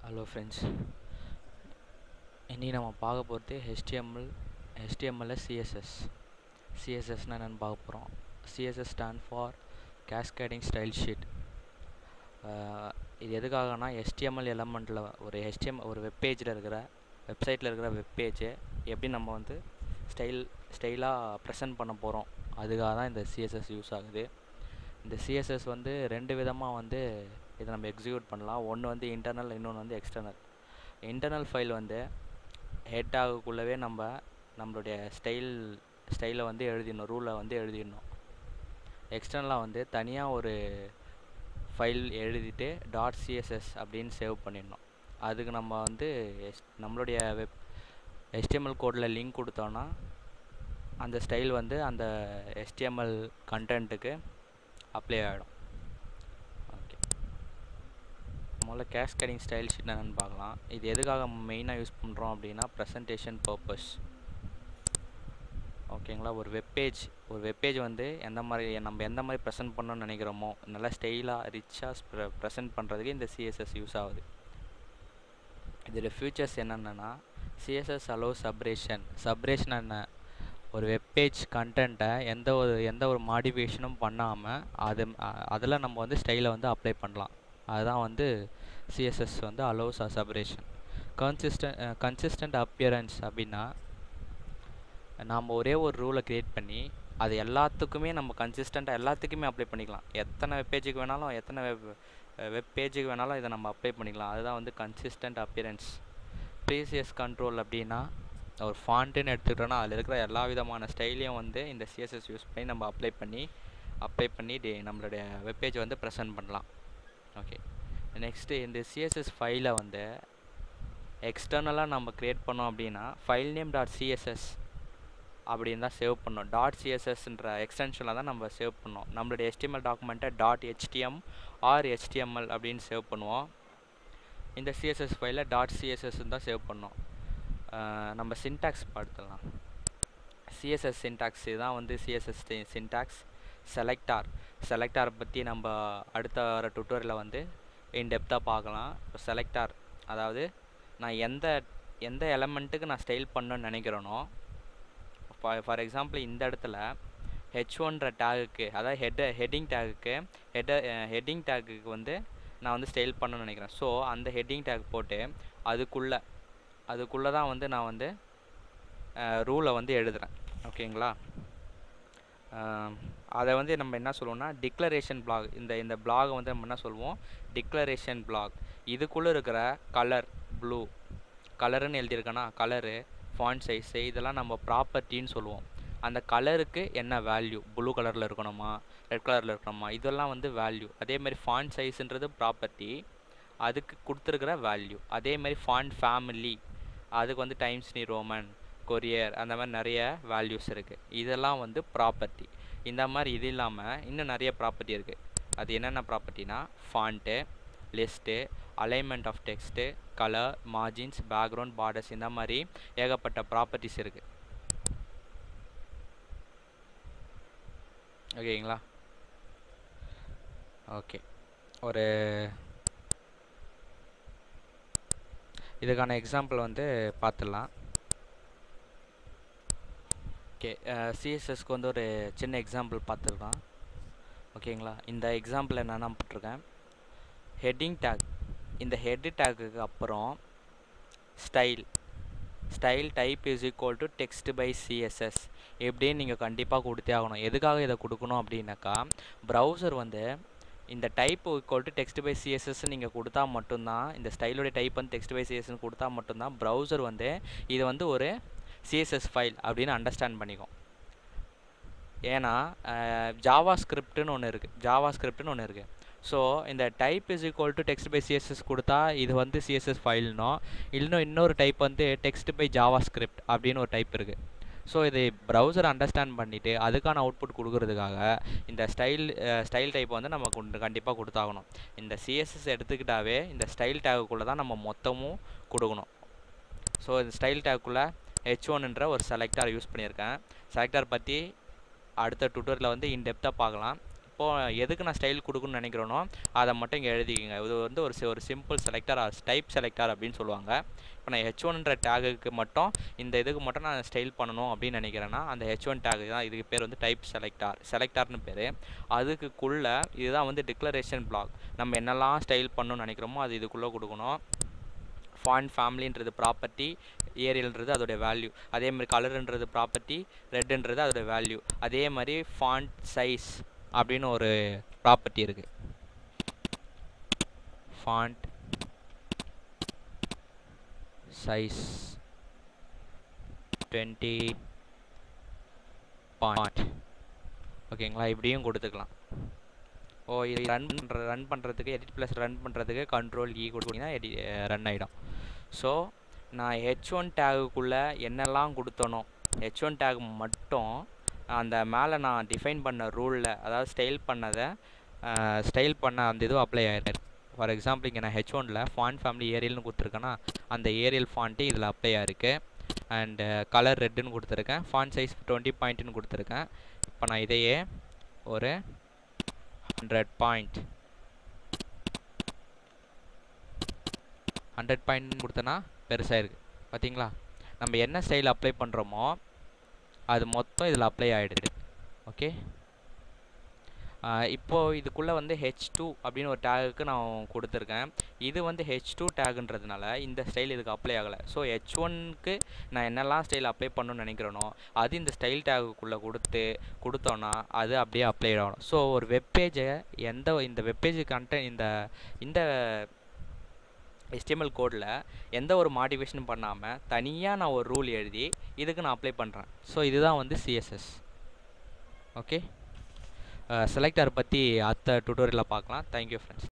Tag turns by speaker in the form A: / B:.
A: Hello friends, இன்றைக்கி நம்ம பார்க்க போகிறது HTML சிஎஸ்எஸ்னால் என்னென்னு பார்க்க போகிறோம். CSS stand for cascading style sheet. இது எதுக்காகனா HTML எலமெண்ட்டில் ஒரு வெப்பேஜில் இருக்கிற வெப்சைட்டில் இருக்கிற வெப்பேஜை எப்படி நம்ம வந்து ஸ்டைலாக ப்ரெசென்ட் பண்ண போகிறோம், அதுக்காக தான் இந்த சிஎஸ்எஸ் யூஸ் ஆகுது. இந்த சிஎஸ்எஸ் வந்து ரெண்டு விதமாக வந்து இதை நம்ம எக்ஸிக்யூட் பண்ணலாம். ஒன்று வந்து இன்டர்னல், இன்னொன்று வந்து எக்ஸ்டர்னல். இன்டர்னல் ஃபைல் வந்து ஹெட் ஆகக்குள்ளவே நம்மளுடைய ஸ்டைலை வந்து எழுதிடணும், ரூலை வந்து எழுதிடணும். எக்ஸ்டர்னலாக வந்து தனியாக ஒரு ஃபைல் எழுதிட்டு .css அப்படின்னு சேவ் பண்ணிடணும். அதுக்கு நம்ம வந்து நம்மளுடைய HTML கோடில் லிங்க் கொடுத்தோன்னா அந்த ஸ்டைல் வந்து அந்த HTML கண்டென்ட்டுக்கு அப்ளை ஆகிடும். ஓகே, முதல்ல கேஸ்கேடிங் ஸ்டைல் ஷீட் என்னென்னு பார்க்கலாம். இது எதுக்காக மெயினாக யூஸ் பண்ணுறோம் அப்படின்னா ப்ரெசன்டேஷன் பர்பஸ். ஓகேங்களா, ஒரு வெப்பேஜ் வந்து நம்ம எந்த மாதிரி ப்ரெசென்ட் பண்ணணும்னு நினைக்கிறோமோ நல்லா ஸ்டைலாக ரிச்சாக ப்ரெசென்ட் பண்ணுறதுக்கு இந்த சிஎஸ்எஸ் யூஸ் ஆகுது. இதில் ஃபியூச்சர்ஸ் என்னென்னா சிஎஸ்எஸ் அலோ சப்ரேஷன் என்ன, ஒரு வெப்பேஜ் கண்டென்ட்டை எந்த ஒரு மாடிஃபிகேஷனும் பண்ணாமல் அதில் நம்ம வந்து ஸ்டைலை வந்து அப்ளை பண்ணலாம். அதுதான் வந்து சிஎஸ்எஸ் வந்து அலோஸ் சப்ரேஷன். கன்சிஸ்டன்ட் அப்பியரன்ஸ் அப்படின்னா நாம் ஒரே ஒரு ரூலை க்ரியேட் பண்ணி அது எல்லாத்துக்குமே நம்ம கன்சிஸ்டண்ட்டாக எல்லாத்துக்குமே அப்ளை பண்ணிக்கலாம். எத்தனை வெப்பேஜுக்கு வேணாலும் வெப் பேஜுக்கு வேணாலும் இதை நம்ம அப்ளை பண்ணிக்கலாம். அதுதான் வந்து கன்சிஸ்டன்ட் அப்பியரன்ஸ். ப்ரீசியஸ் கண்ட்ரோல் அப்படின்னா ஒரு ஃபாண்ட்டுன்னு எடுத்துக்கிட்டோன்னா அதில் இருக்கிற எல்லா விதமான ஸ்டைலையும் வந்து இந்த சிஎஸ்எஸ் யூஸ் பண்ணி நம்ம அப்ளை பண்ணி நம்மளுடைய வெப்பேஜை வந்து ப்ரெசென்ட் பண்ணலாம். ஓகே, நெக்ஸ்ட்டு இந்த சிஎஸ்எஸ் ஃபைலை வந்து எக்ஸ்டர்னலாக நம்ம க்ரியேட் பண்ணோம் அப்படின்னா ஃபைல் நேம் .css அப்படின்னு தான் சேவ் பண்ணோம். .cssன்ற எக்ஸ்டென்ஷனில் தான் நம்ம சேவ் பண்ணோம். நம்மளுடைய HTML டாக்குமெண்ட்டை .htm ஆர் HTML அப்படின்னு சேவ் பண்ணுவோம். இந்த சிஎஸ்எஸ் ஃபைலில் .css தான் சேவ் பண்ணோம். நம்ம சின்டாக்ஸ் பார்த்துக்கலாம். சிஎஸ்எஸ் சின்டாக்ஸ் தான் வந்து சிஎஸ்எஸ் சின்டாக்ஸ். செலக்டார் பற்றி நம்ம அடுத்த வர டுட்டோரியலில் வந்து இன்டெப்த்தாக பார்க்கலாம். இப்போ செலக்டார் அதாவது நான் எந்த எலமெண்ட்டுக்கு நான் ஸ்டைல் பண்ணணும்னு நினைக்கிறேனோ, ஃபார் எக்ஸாம்பிள் இந்த இடத்துல H1ன்ற டேகுக்கு, அதாவது ஹெட்டிங் டேகுக்கு வந்து நான் வந்து ஸ்டைல் பண்ணணும்னு நினைக்கிறேன். ஸோ அந்த ஹெட்டிங் டேக் போட்டு அதுக்குள்ளே தான் வந்து நான் வந்து ரூலை வந்து எழுதுகிறேன். ஓகேங்களா, அதை வந்து நம்ம என்ன சொல்லுவோம்னா டிக்ளரேஷன் பிளாக். இந்த பிளாகை வந்து நம்ம என்ன சொல்லுவோம், டிக்ளரேஷன் பிளாக். இதுக்குள்ளே இருக்கிற கலர் ப்ளூ கலருன்னு எழுதியிருக்கேன்னா கலரு, ஃபாண்ட் சைஸு, இதெல்லாம் நம்ம ப்ராப்பர்ட்டின்னு சொல்லுவோம். அந்த கலருக்கு என்ன வேல்யூ, ப்ளூ கலரில் இருக்கணுமா ரெட் கலரில் இருக்கணுமா, இதெல்லாம் வந்து வேல்யூ. அதேமாதிரி ஃபாண்ட் சைஸுன்றது ப்ராப்பர்ட்டி, அதுக்கு கொடுத்துருக்கிற வேல்யூ. அதேமாதிரி ஃபாண்ட் ஃபேமிலி, அதுக்கு வந்து டைம்ஸ் நியூ ரோமன், கொரியர், அந்த மாதிரி நிறைய வேல்யூஸ் இருக்குது. இதெல்லாம் வந்து ப்ராப்பர்ட்டி. இந்த மாதிரி இது இல்லாமல் இன்னும் நிறைய ப்ராப்பர்ட்டி இருக்குது. அது என்னென்ன ப்ராப்பர்ட்டினா font, list, alignment of text, colour, margins, background, borders, இந்த மாதிரி ஏகப்பட்ட ப்ராப்பர்ட்டிஸ் இருக்குது. ஓகேங்களா, ஓகே, இதுக்கான எக்ஸாம்பிள் வந்து பார்த்துடலாம். ஓகே, சிஎஸ்எஸ்க்கு வந்து ஒரு சின்ன எக்ஸாம்பிள் பார்த்துருக்கலாம். ஓகேங்களா, இந்த எக்ஸாம்பிள் என்னென்னா போட்டிருக்கேன், ஹெட்டிங் டேக். இந்த ஹெட் டேக்குக்கு அப்புறம் style type is equal to text by CSS எப்படின்னு நீங்கள் கண்டிப்பாக கொடுத்தே ஆகணும். எதுக்காக இதை கொடுக்கணும் அப்படின்னாக்கா, ப்ரௌசர் வந்து இந்த type equal to text by CSS நீங்கள் கொடுத்தா மட்டும்தான், இந்த ஸ்டைலோடைய டைப் வந்து டெக்ஸ்ட் பை சிஎஸ்எஸ்ன்னு கொடுத்தா மட்டும்தான் ப்ரௌசர் வந்து இது வந்து ஒரு சிஎஸ்எஸ் ஃபைல் அப்படின்னு அண்டர்ஸ்டாண்ட் பண்ணிக்கும். ஏன்னா ஜாவா ஸ்கிரிப்ட்னு ஒன்று இருக்குது. ஸோ இந்த type is equal to text by CSS கொடுத்தா இது வந்து சிஎஸ்எஸ் ஃபைல்னோ, இல்லைன்னா இன்னொரு டைப் வந்து டெக்ஸ்ட் பை ஜாவா ஸ்கிரிப்ட் அப்படின்னு ஒரு டைப் இருக்குது. ஸோ இதை ப்ரௌசர் அண்டர்ஸ்டாண்ட் பண்ணிவிட்டு அதுக்கான அவுட்புட் கொடுக்கறதுக்காக இந்த ஸ்டைல் டைப் வந்து நம்ம கண்டிப்பாக கொடுத்தாகணும். இந்த சிஎஸ்எஸ் எடுத்துக்கிட்டாவே இந்த ஸ்டைல் டேக்குள்ளே தான் நம்ம மொத்தமும் கொடுக்கணும். ஸோ இந்த ஸ்டைல் டேக்குள்ளே H1ன்ற ஒரு செலக்டார் யூஸ் பண்ணியிருக்கேன். செலக்டார் பற்றி அடுத்த டுட்டோரியலில் வந்து இன்டெப்த்தாக பார்க்கலாம். இப்போது எதுக்கு நான் ஸ்டைல் கொடுக்கணும்னு நினைக்கிறேனோ அதை மட்டும் இங்கே எழுதிக்கங்க. இது வந்து ஒரு சிம்பிள் செலக்டர் டைப் செலக்டர் அப்படின்னு சொல்லுவாங்க. இப்போ நான் H1ன்ற டேகுக்கு மட்டும் இந்த இதுக்கு மட்டும் நான் ஸ்டைல் பண்ணணும் அப்படின்னு நினைக்கிறேன்னா அந்த H1 டேகு தான், இதுக்கு பேர் வந்து டைப் செலக்டார்னு பேர். அதுக்குள்ளே இதுதான் வந்து டிக்ளரேஷன் பிளாக். நம்ம என்னெல்லாம் ஸ்டைல் பண்ணணும்னு நினைக்கிறோமோ அது இதுக்குள்ளே கொடுக்கணும். ஃபாண்ட் ஃபேமிலின்றது ப்ராப்பர்ட்டி, ஏரியல்ன்றது அதோடைய வேல்யூ, அதே மாதிரி கலருன்றது ப்ராப்பர்ட்டி, ரெட்டுன்றது அதோடைய வேல்யூ, அதே மாதிரி ஃபாண்ட் சைஸ் அப்படின்னு ஒரு ப்ராப்பர்ட்டி இருக்குது. ஃபாண்ட் சைஸ் 20 பாயிண்ட், ஓகேங்களா? இப்படியும் கொடுத்துக்கலாம். இது ரன் பண்ணுறதுக்கு எடிட் ப்ளஸ் ரன் பண்ணுறதுக்கு Ctrl E கொடுத்தீங்கன்னா ரன் ஆகிடும். ஸோ நான் H1 டேகுக்குள்ளே என்னெல்லாம் கொடுத்தனோ H1 டேக் மட்டும் அந்த மேலே நான் டிஃபைன் பண்ண ரூலில், அதாவது ஸ்டைல் பண்ண அந்த இதுவும் அப்ளை ஆகிருக்கு. ஃபார் எக்ஸாம்பிள் இங்கே நான் H1ல் ஃபாண்ட் ஃபேமிலி ஏரியல்னு கொடுத்துருக்கேன்னா அந்த ஏரியல் ஃபாண்ட்டு இதில் அப்ளை ஆகிருக்கு. அண்டு கலர் ரெட்டுன்னு கொடுத்துருக்கேன், ஃபாண்ட் சைஸ் 20 பாயிண்ட்டுன்னு கொடுத்துருக்கேன். இப்போ நான் இதையே ஒரு 100 பாயிண்ட் கொடுத்தனா பெருசாக இருக்குது. பார்த்தீங்களா? நம்ம என்ன ஸ்டைல் அப்ளை பண்ணுறோமோ அது மொத்தம் இதில் அப்ளை ஆகிடுது. ஓகே, இப்போது இதுக்குள்ளே வந்து H2 அப்படின்னு ஒரு டேகுக்கு நான் கொடுத்துருக்கேன். இது வந்து H2 டேகுன்றதுனால இந்த ஸ்டைல் இதுக்கு அப்ளை ஆகலை. ஸோ H1க்கு நான் என்னெல்லாம் ஸ்டைல் அப்ளை பண்ணணும்னு நினைக்கிறேனோ அது இந்த ஸ்டைல் டேகுக்குள்ளே கொடுத்தோன்னா அது அப்படியே அப்ளை ஆகணும். ஸோ ஒரு வெப்பேஜை இந்த வெப்பேஜ் கண்டென்ட் இந்த HTML கோடில் எந்த ஒரு மாடிஃபிகேஷனும் பண்ணாமல் தனியாக நான் ஒரு ரூல் எழுதி இதுக்கு நான் அப்ளை பண்ணுறேன். ஸோ இதுதான் வந்து CSS. ஓகே, செலக்டர் பற்றி அடுத்த டுட்டோரியலில் பார்க்கலாம். Thank you friends.